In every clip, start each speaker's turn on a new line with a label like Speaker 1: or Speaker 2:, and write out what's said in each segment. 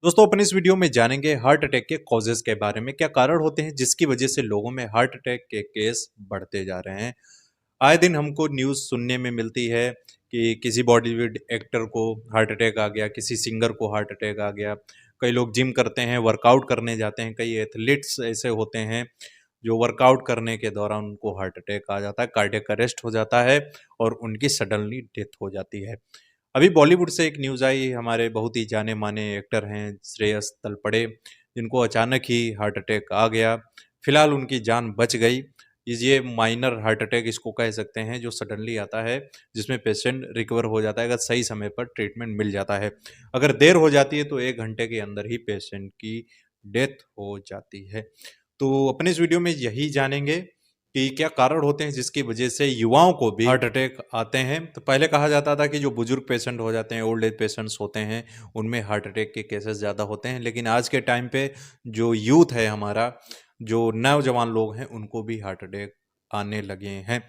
Speaker 1: दोस्तों अपन इस वीडियो में जानेंगे हार्ट अटैक के कॉजेज के बारे में। क्या कारण होते हैं जिसकी वजह से लोगों में हार्ट अटैक के केस बढ़ते जा रहे हैं। आए दिन हमको न्यूज़ सुनने में मिलती है कि किसी बॉलीवुड एक्टर को हार्ट अटैक आ गया, किसी सिंगर को हार्ट अटैक आ गया। कई लोग जिम करते हैं, वर्कआउट करने जाते हैं, कई एथलीट्स ऐसे होते हैं जो वर्कआउट करने के दौरान उनको हार्ट अटैक आ जाता है, कार्डियक अरेस्ट हो जाता है और उनकी सडनली डेथ हो जाती है। अभी बॉलीवुड से एक न्यूज़ आई, हमारे बहुत ही जाने माने एक्टर हैं श्रेयस तलपड़े, जिनको अचानक ही हार्ट अटैक आ गया। फिलहाल उनकी जान बच गई। ये माइनर हार्ट अटैक इसको कह सकते हैं, जो सडनली आता है, जिसमें पेशेंट रिकवर हो जाता है अगर सही समय पर ट्रीटमेंट मिल जाता है। अगर देर हो जाती है तो 1 घंटे के अंदर ही पेशेंट की डेथ हो जाती है। तो अपने इस वीडियो में यही जानेंगे कि क्या कारण होते हैं जिसकी वजह से युवाओं को भी हार्ट अटैक आते हैं। तो पहले कहा जाता था कि जो बुजुर्ग पेशेंट हो जाते हैं, ओल्ड एज पेशेंट्स होते हैं, उनमें हार्ट अटैक के केसेस ज़्यादा होते हैं, लेकिन आज के टाइम पे जो यूथ है हमारा, जो नौजवान लोग हैं, उनको भी हार्ट अटैक आने लगे हैं।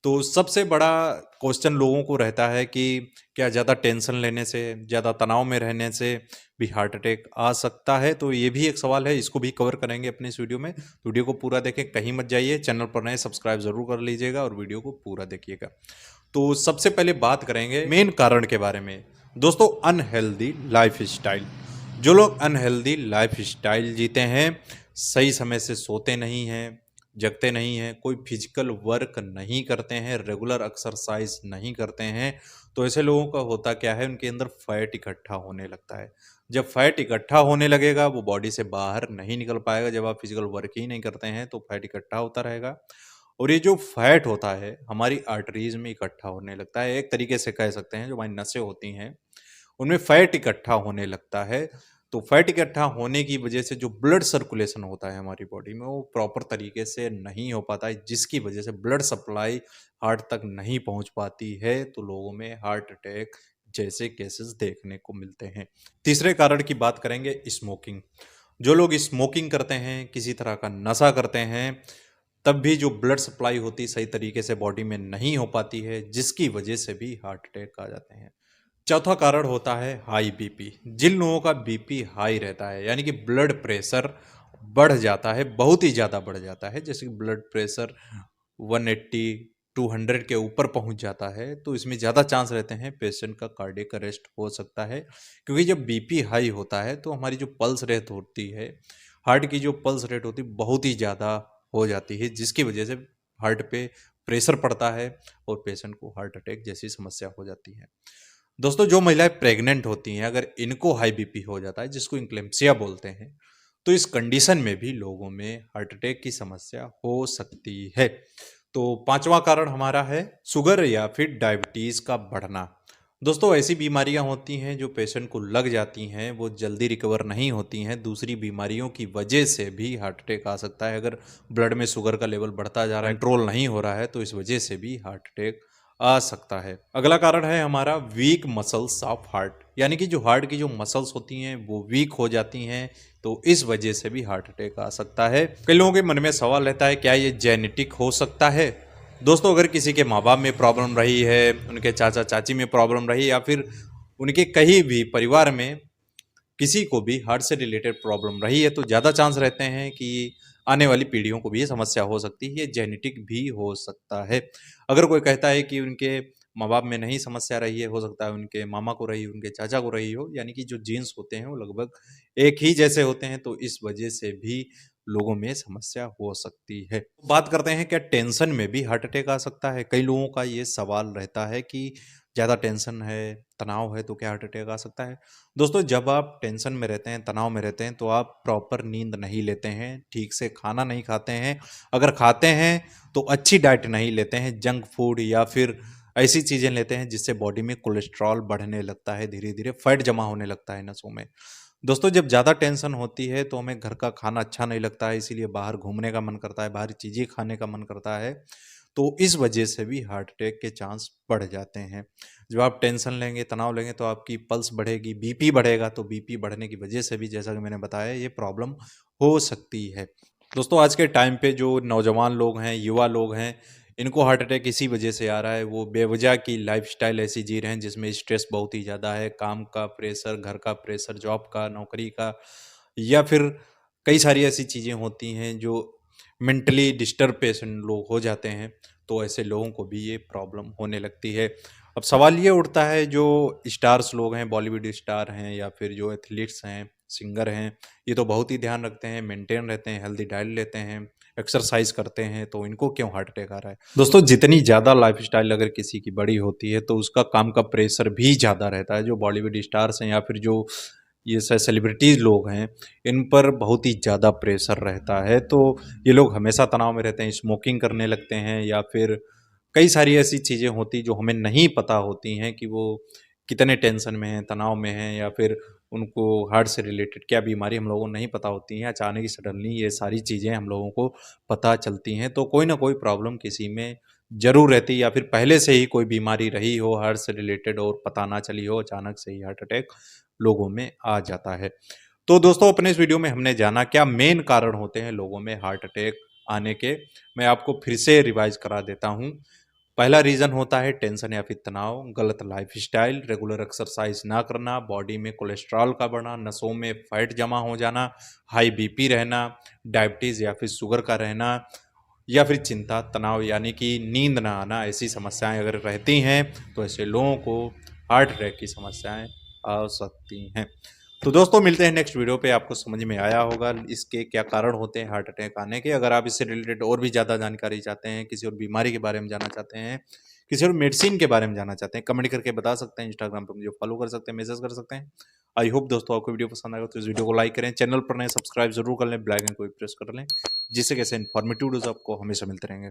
Speaker 1: तो सबसे बड़ा क्वेश्चन लोगों को रहता है कि क्या ज़्यादा टेंशन लेने से, ज़्यादा तनाव में रहने से भी हार्ट अटैक आ सकता है? तो ये भी एक सवाल है, इसको भी कवर करेंगे अपने इस वीडियो में। वीडियो को पूरा देखें, कहीं मत जाइए। चैनल पर नए सब्सक्राइब जरूर कर लीजिएगा और वीडियो को पूरा देखिएगा। तो सबसे पहले बात करेंगे मेन कारण के बारे में। दोस्तों, अनहेल्दी लाइफ स्टाइल। जो लोग अनहेल्दी लाइफ स्टाइल जीते हैं, सही समय से सोते नहीं हैं, जगते नहीं हैं, कोई फिजिकल वर्क नहीं करते हैं, रेगुलर एक्सरसाइज नहीं करते हैं, तो ऐसे लोगों का होता क्या है, उनके अंदर फैट इकट्ठा होने लगता है। जब फैट इकट्ठा होने लगेगा, वो बॉडी से बाहर नहीं निकल पाएगा। जब आप फिजिकल वर्क ही नहीं करते हैं तो फैट इकट्ठा होता रहेगा, और ये जो फैट होता है हमारी आर्टरीज में इकट्ठा होने लगता है। एक तरीके से कह सकते हैं जो हमारी नसें होती हैं उनमें फैट इकट्ठा होने लगता है। तो फैट इकट्ठा होने की वजह से जो ब्लड सर्कुलेशन होता है हमारी बॉडी में, वो प्रॉपर तरीके से नहीं हो पाता है, जिसकी वजह से ब्लड सप्लाई हार्ट तक नहीं पहुंच पाती है, तो लोगों में हार्ट अटैक जैसे केसेस देखने को मिलते हैं। तीसरे कारण की बात करेंगे, स्मोकिंग। जो लोग स्मोकिंग करते हैं, किसी तरह का नशा करते हैं, तब भी जो ब्लड सप्लाई होती सही तरीके से बॉडी में नहीं हो पाती है, जिसकी वजह से भी हार्ट अटैक आ जाते हैं। चौथा कारण होता है हाई बीपी। जिन लोगों का बीपी हाई रहता है, यानी कि ब्लड प्रेशर बढ़ जाता है, बहुत ही ज़्यादा बढ़ जाता है, जैसे कि ब्लड प्रेशर 180 200 के ऊपर पहुंच जाता है, तो इसमें ज़्यादा चांस रहते हैं पेशेंट का कार्डियक अरेस्ट हो सकता है। क्योंकि जब बीपी हाई होता है तो हमारी जो पल्स रेट होती है, हार्ट की जो पल्स रेट होती है, बहुत ही ज़्यादा हो जाती है, जिसकी वजह से हार्ट पे प्रेशर पड़ता है और पेशेंट को हार्ट अटैक जैसी समस्या हो जाती है। दोस्तों, जो महिलाएं प्रेग्नेंट होती हैं, अगर इनको हाई बीपी हो जाता है, जिसको इंक्लेम्सिया बोलते हैं, तो इस कंडीशन में भी लोगों में हार्ट अटैक की समस्या हो सकती है। तो पांचवा कारण हमारा है शुगर या फिर डायबिटीज का बढ़ना। दोस्तों, ऐसी बीमारियां होती हैं जो पेशेंट को लग जाती हैं, वो जल्दी रिकवर नहीं होती हैं। दूसरी बीमारियों की वजह से भी हार्ट अटैक आ सकता है। अगर ब्लड में शुगर का लेवल बढ़ता जा रहा है, कंट्रोल नहीं हो रहा है, तो इस वजह से भी हार्ट अटैक आ सकता है। अगला कारण है हमारा वीक मसल्स ऑफ हार्ट, यानी कि जो हार्ट की जो मसल्स होती हैं वो वीक हो जाती हैं, तो इस वजह से भी हार्ट अटैक आ सकता है। कई लोगों के मन में सवाल रहता है, क्या ये जेनेटिक हो सकता है? दोस्तों, अगर किसी के माँ बाप में प्रॉब्लम रही है, उनके चाचा चाची में प्रॉब्लम रही, या फिर उनके कहीं भी परिवार में किसी को भी हार्ट से रिलेटेड प्रॉब्लम रही है, तो ज़्यादा चांस रहते हैं कि आने वाली पीढ़ियों को भी ये समस्या हो सकती है। ये जेनेटिक भी हो सकता है। अगर कोई कहता है कि उनके माँ बाप में नहीं समस्या रही है, हो सकता है उनके मामा को रही, उनके चाचा को रही हो, यानी कि जो जीन्स होते हैं वो लगभग एक ही जैसे होते हैं, तो इस वजह से भी लोगों में समस्या हो सकती है। बात करते हैं, क्या टेंशन में भी हार्ट अटैक आ सकता है? कई लोगों का ये सवाल रहता है कि ज़्यादा टेंशन है, तनाव है, तो क्या हार्ट अटैक आ सकता है? दोस्तों, जब आप टेंशन में रहते हैं, तनाव में रहते हैं, तो आप प्रॉपर नींद नहीं लेते हैं, ठीक से खाना नहीं खाते हैं। अगर खाते हैं तो अच्छी डाइट नहीं लेते हैं, जंक फूड या फिर ऐसी चीज़ें लेते हैं जिससे बॉडी में कोलेस्ट्रॉल बढ़ने लगता है, धीरे धीरे फैट जमा होने लगता है नसों में। दोस्तों, जब ज़्यादा टेंशन होती है तो हमें घर का खाना अच्छा नहीं लगता है, इसीलिए बाहर घूमने का मन करता है, बाहरी चीज़ें खाने का मन करता है, तो इस वजह से भी हार्ट अटैक के चांस बढ़ जाते हैं। जब आप टेंशन लेंगे, तनाव लेंगे, तो आपकी पल्स बढ़ेगी, बीपी बढ़ेगा, तो बीपी बढ़ने की वजह से भी, जैसा कि मैंने बताया, ये प्रॉब्लम हो सकती है। दोस्तों, आज के टाइम पे जो नौजवान लोग हैं, युवा लोग हैं, इनको हार्ट अटैक इसी वजह से आ रहा है, वो बेवजह की लाइफ़स्टाइल ऐसी जी रहे हैं जिसमें स्ट्रेस बहुत ही ज़्यादा है, काम का प्रेशर, घर का प्रेशर, जॉब का, नौकरी का, या फिर कई सारी ऐसी चीज़ें होती हैं जो मेंटली डिस्टर्ब पेशेंट लोग हो जाते हैं, तो ऐसे लोगों को भी ये प्रॉब्लम होने लगती है। अब सवाल ये उठता है, जो स्टार्स लोग हैं, बॉलीवुड स्टार हैं या फिर जो एथलीट्स हैं, सिंगर हैं, ये तो बहुत ही ध्यान रखते हैं, मेंटेन रहते हैं, हेल्दी डाइट लेते हैं, एक्सरसाइज करते हैं, तो इनको क्यों हार्ट अटैक आ रहा है? दोस्तों, जितनी ज़्यादा लाइफ़स्टाइल अगर किसी की बड़ी होती है, तो उसका काम का प्रेशर भी ज़्यादा रहता है। जो बॉलीवुड स्टार्स हैं या फिर जो ये सेलिब्रिटीज़ लोग हैं, इन पर बहुत ही ज़्यादा प्रेशर रहता है, तो ये लोग हमेशा तनाव में रहते हैं, स्मोकिंग करने लगते हैं या फिर कई सारी ऐसी चीज़ें होती जो हमें नहीं पता होती हैं कि वो कितने टेंशन में हैं, तनाव में हैं, या फिर उनको हार्ट से रिलेटेड क्या बीमारी हम लोगों को नहीं पता होती हैं। अचानक ही सडनली ये सारी चीज़ें हम लोगों को पता चलती हैं, तो कोई ना कोई प्रॉब्लम किसी में ज़रूर रहती है, या फिर पहले से ही कोई बीमारी रही हो हार्ट से रिलेटेड और पता ना चली हो, अचानक से ही हार्ट अटैक लोगों में आ जाता है। तो दोस्तों, अपने इस वीडियो में हमने जाना क्या मेन कारण होते हैं लोगों में हार्ट अटैक आने के। मैं आपको फिर से रिवाइज़ करा देता हूँ। पहला रीज़न होता है टेंशन या फिर तनाव, गलत लाइफ़स्टाइल, रेगुलर एक्सरसाइज़ ना करना, बॉडी में कोलेस्ट्रॉल का बढ़ना, नसों में फैट जमा हो जाना, हाई बीपी रहना, डायबिटीज़ या फिर शुगर का रहना, या फिर चिंता, तनाव यानी कि नींद ना आना, ऐसी समस्याएँ अगर रहती हैं, तो ऐसे लोगों को हार्ट अटैक की समस्याएँ आ सकती हैं। तो दोस्तों, मिलते हैं नेक्स्ट वीडियो पे। आपको समझ में आया होगा इसके क्या कारण होते हैं हार्ट अटैक आने के। अगर आप इससे रिलेटेड और भी ज़्यादा जानकारी चाहते हैं, किसी और बीमारी के बारे में जानना चाहते हैं, किसी और मेडिसिन के बारे में जानना चाहते हैं, कमेंट करके बता सकते हैं। इंस्टाग्राम पे मुझे फॉलो कर सकते हैं, मैसेज कर सकते हैं। आई होप दोस्तों आपको वीडियो पसंद आएगा, तो इस वीडियो को लाइक करें, चैनल पर नए सब्सक्राइब जरूर कर लें, बेल आइकन को भी प्रेस कर लें, जिससे कैसे इन्फॉर्मेटिव वीडियोस आपको हमेशा मिलते रहेंगे।